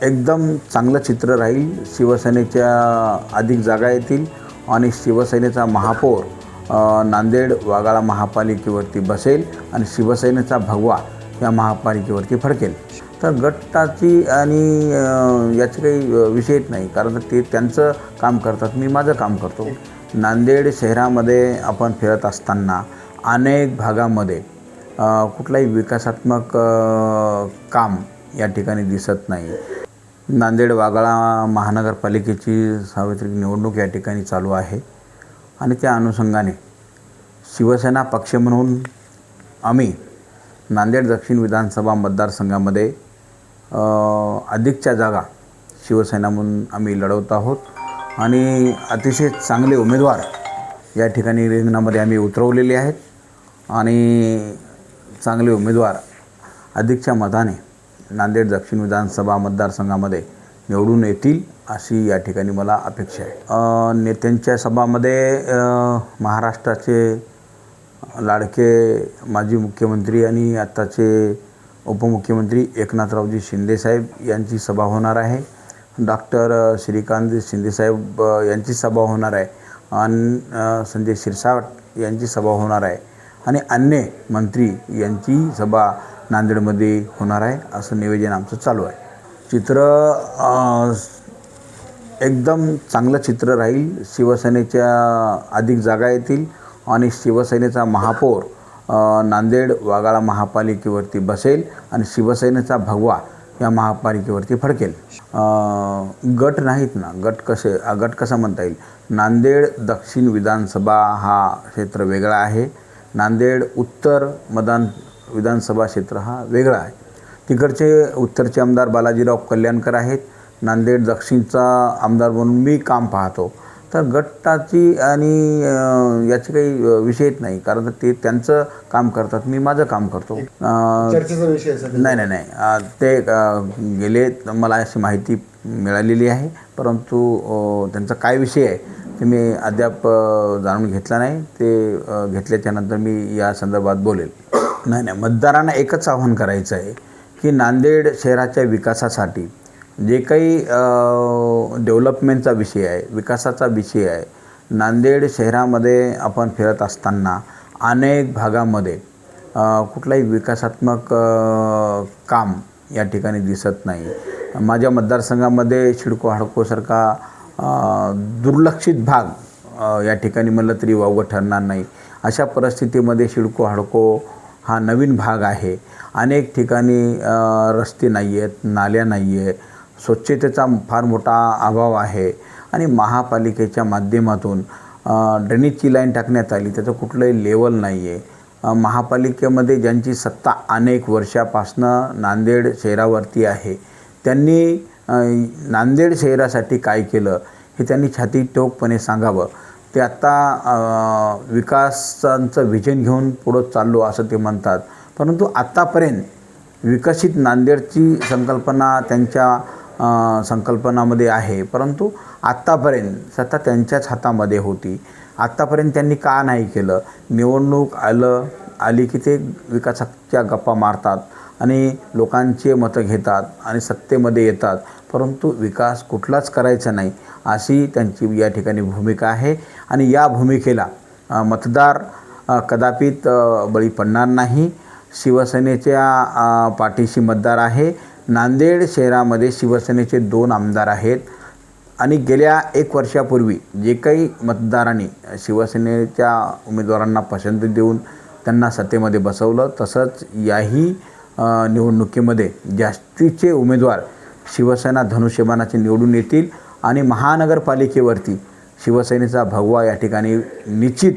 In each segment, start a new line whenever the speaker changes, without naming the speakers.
एकदम चांगलं चित्र राहील. शिवसेनेच्या अधिक जागा येतील आणि शिवसेनेचा महापौर नांदेड वाघाळा महापालिकेवरती बसेल आणि शिवसेनेचा भगवा या महापालिकेवरती फडकेल. तर गटाची आणि याचे काही विषयच नाही, कारण ते त्यांचं काम करतात, मी माझं काम करतो. नांदेड शहरामध्ये आपण फिरत असताना अनेक भागामध्ये कुठलाही विकासात्मक काम या ठिकाणी दिसत नाही. नांदेड वाघाळा महानगरपालिकेची सार्वत्रिक निवडणूक या ठिकाणी चालू आहे आणि त्या अनुषंगाने शिवसेना पक्ष म्हणून आम्ही नांदेड दक्षिण विधानसभा मतदारसंघामध्ये अधिकच्या जागा शिवसेना म्हणून आम्ही लढवत आहोत आणि अतिशय चांगले उमेदवार या ठिकाणी रिंगणामध्ये आम्ही उतरवलेले आहेत आणि चांगले उमेदवार अधिकच्या मताने नांदेड दक्षिण विधानसभा मतदारसंघामध्ये निवडून येतील अशी या ठिकाणी मला अपेक्षा आहे. नेत्यांच्या सभामध्ये महाराष्ट्राचे लाडके माजी मुख्यमंत्री आणि आत्ताचे उपमुख्यमंत्री एकनाथरावजी शिंदेसाहेब यांची सभा होणार आहे. डॉक्टर श्रीकांत शिंदेसाहेब यांची सभा होणार आहे आणि संजय शिरसाट यांची सभा होणार आहे आणि अन्य मंत्री यांची सभा नांदेडमध्ये होणार आहे असं नियोजन आमचं चालू आहे. चित्र एकदम चांगलं चित्र राहील. शिवसेनेच्या अधिक जागा येतील आणि शिवसेनेचा महापौर नांदेड वाघाळा महापालिकेवरती बसेल आणि शिवसेनेचा भगवा या महापालिकेवरती फडकेल. गट नाहीत ना, गट कसा म्हणता येईल. नांदेड दक्षिण विधानसभा हा क्षेत्र वेगळा आहे, नांदेड उत्तर विधानसभा क्षेत्र हा वेगळा आहे. तिकडचे उत्तरचे आमदार बालाजीराव कल्याणकर आहेत, नांदेड दक्षिणचा आमदार म्हणून मी काम पाहतो. तर गटाची आणि याचे काही विषयच नाही, कारण ते त्यांचं काम करतात, मी माझं काम करतो.
चर्चेचा विषय
नाही ते गेले, मला अशी माहिती मिळालेली आहे, परंतु त्यांचा काय विषय आहे ते मी अद्याप जाणून घेतला नाही. ते घेतल्याच्यानंतर मी या संदर्भात बोलेल. नाही मतदारांना एकच आव्हान करायचं आहे की नांदेड शहराच्या विकासासाठी जे काही डेव्हलपमेंटचा विषय आहे, विकासाचा विषय आहे, नांदेड शहरामध्ये आपण फिरत असताना अनेक भागामध्ये कुठलाही विकासात्मक काम या ठिकाणी दिसत नाही. माझ्या मतदारसंघामध्ये शिडको हाडकोसारखा दुर्लक्षित भाग या ठिकाणी म्हणलं तरी वावगं ठरणार नाही. अशा परिस्थितीमध्ये शिडको हाडको हा नवीन भाग आहे. अनेक ठिकाणी रस्ते नाही आहेत, नाल्या नाही आहे, स्वच्छतेचा फार मोठा अभाव आहे आणि महापालिकेच्या माध्यमातून ड्रेनेजची लाईन टाकण्यात आली, त्याचं कुठलंही लेवल नाही आहे. महापालिकेमध्ये ज्यांची सत्ता अनेक वर्षापासनं नांदेड शहरावरती आहे, त्यांनी नांदेड शहरासाठी काय केलं हे त्यांनी छाती ठोकपणे सांगावं. ते आत्ता विकासांचं व्हिजन घेऊन पुढं चाललो असं ते म्हणतात, परंतु आत्तापर्यंत विकसित नांदेडची संकल्पना त्यांच्या संकल्पनामध्ये आहे, परंतु आत्तापर्यंत सत्ता त्यांच्याच हातामध्ये होती. आत्तापर्यंत त्यांनी का नाही केलं. निवडणूक आली की ते विकासाच्या गप्पा मारतात आणि लोकांचे मतं घेतात आणि सत्तेमध्ये येतात, परंतु विकास कुठलाच करायचा नाही अशी त्यांची या ठिकाणी भूमिका आहे आणि या भूमिकेला मतदार कदापित बळी पडणार नाही. शिवसेनेच्या पाठीशी मतदार आहे. नांदेड शहरामध्ये शिवसेनेचे 2 आमदार आहेत आणि गेल्या 1 वर्षापूर्वी जे काही मतदारांनी शिवसेनेच्या उमेदवारांना पसंती देऊन त्यांना सत्तेमध्ये बसवलं, तसंच याही निवडणुकीमध्ये जास्तीचे उमेदवार शिवसेना धनुष्यबाणाचे निवडून येतील आणि महानगरपालिकेवरती शिवसेनेचा भगवा या ठिकाणी निश्चित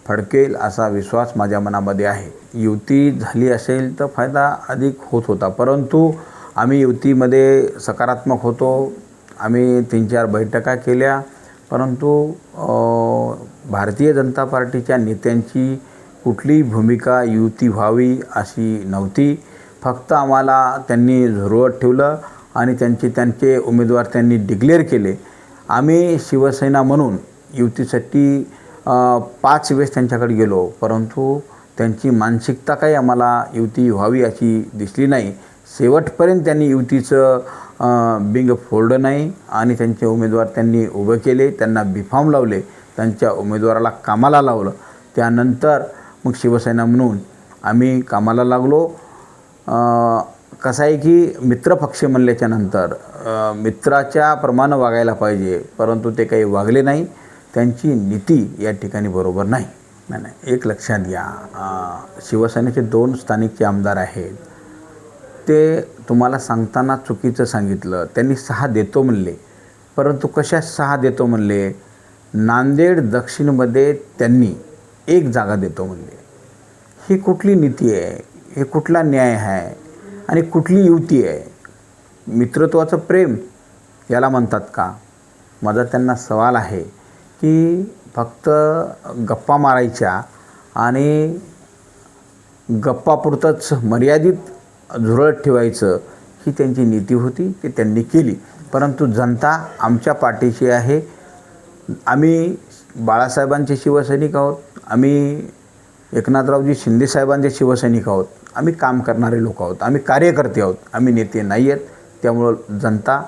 फडकेल असा विश्वास माझ्या मनामध्ये आहे. युती झाली असेल तर फायदा अधिक होत होता, परंतु आम्ही युतीमध्ये सकारात्मक होतो. आम्ही 3-4 बैठका केल्या, परंतु भारतीय जनता पार्टीच्या नेत्यांची कुठलीही भूमिका युती व्हावी अशी नव्हती. फक्त आम्हाला त्यांनी झुरवत ठेवलं आणि त्यांचे उमेदवार त्यांनी डिक्लेअर केले. आम्ही शिवसेना म्हणून युतीसाठी 5 वेळेस त्यांच्याकडे गेलो, परंतु त्यांची मानसिकता काही आम्हाला युती व्हावी अशी दिसली नाही. शेवटपर्यंत त्यांनी युतीचं बिंग फोडलं नाही आणि त्यांचे उमेदवार त्यांनी उभे केले, त्यांना बिफाम लावले, त्यांच्या उमेदवाराला कामाला लावलं. त्यानंतर मग शिवसेना म्हणून आम्ही कामाला लागलो. कसं आहे की मित्रपक्ष म्हणल्याच्या नंतर मित्राच्या प्रमाणे वागायला पाहिजे, परंतु ते काही वागले नाही. त्यांची नीती या ठिकाणी बरोबर नाही. नाही, एक लक्षात घ्या, शिवसेनेचे 2 स्थानिकचे आमदार आहेत. ते तुम्हाला सांगताना चुकीचं सांगितलं. त्यांनी 6 देतो म्हणले, परंतु कशा 6 देतो म्हणले? नांदेड दक्षिणमध्ये त्यांनी 1 जागा देतो म्हणले. ही कुठली नीती आहे? हे कुठला न्याय आहे? आणि कुठली युती आहे? मित्रत्वाचं प्रेम याला म्हणतात का? माझा त्यांना सवाल आहे की फक्त गप्पा मारायच्या आणि गप्पापुरतंच मर्यादित झुरळ ठेवायचं ही त्यांची नीती होती. ती त्यांनी केली. परंतु जनता आमच्या पाठीशी आहे. आम्ही बाळासाहेबांचे शिवसैनिक आहोत. आम्ही एकनाथरावजी शिंदेसाहेबांचे शिवसैनिक आहोत. आम्ही काम करणारे लोक आहोत. आम्ही कार्यकर्ते आहोत. आम्ही नेते नाही आहेत. त्यामुळं जनता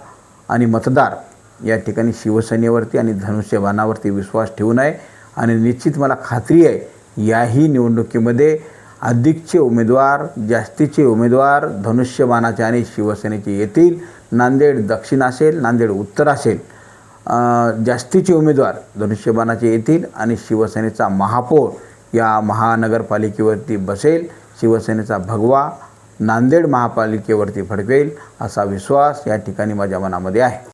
आणि मतदार या ठिकाणी शिवसेनेवरती आणि धनुष्यबाणावरती विश्वास ठेवू नये. आणि निश्चित मला खात्री आहे याही निवडणुकीमध्ये अधिकचे उमेदवार, जास्तीचे उमेदवार धनुष्यबाणाचे आणि शिवसेनेचे येतील. नांदेड दक्षिण असेल, नांदेड उत्तर असेल, जास्तीचे उमेदवार धनुष्यबाणाचे येतील आणि शिवसेनेचा महापौर या महानगरपालिकेवरती बसेल. शिवसेनेचा भगवा नांदेड महापालिकेवरती फडकेल असा विश्वास या ठिकाणी माझ्या मनामध्ये आहे.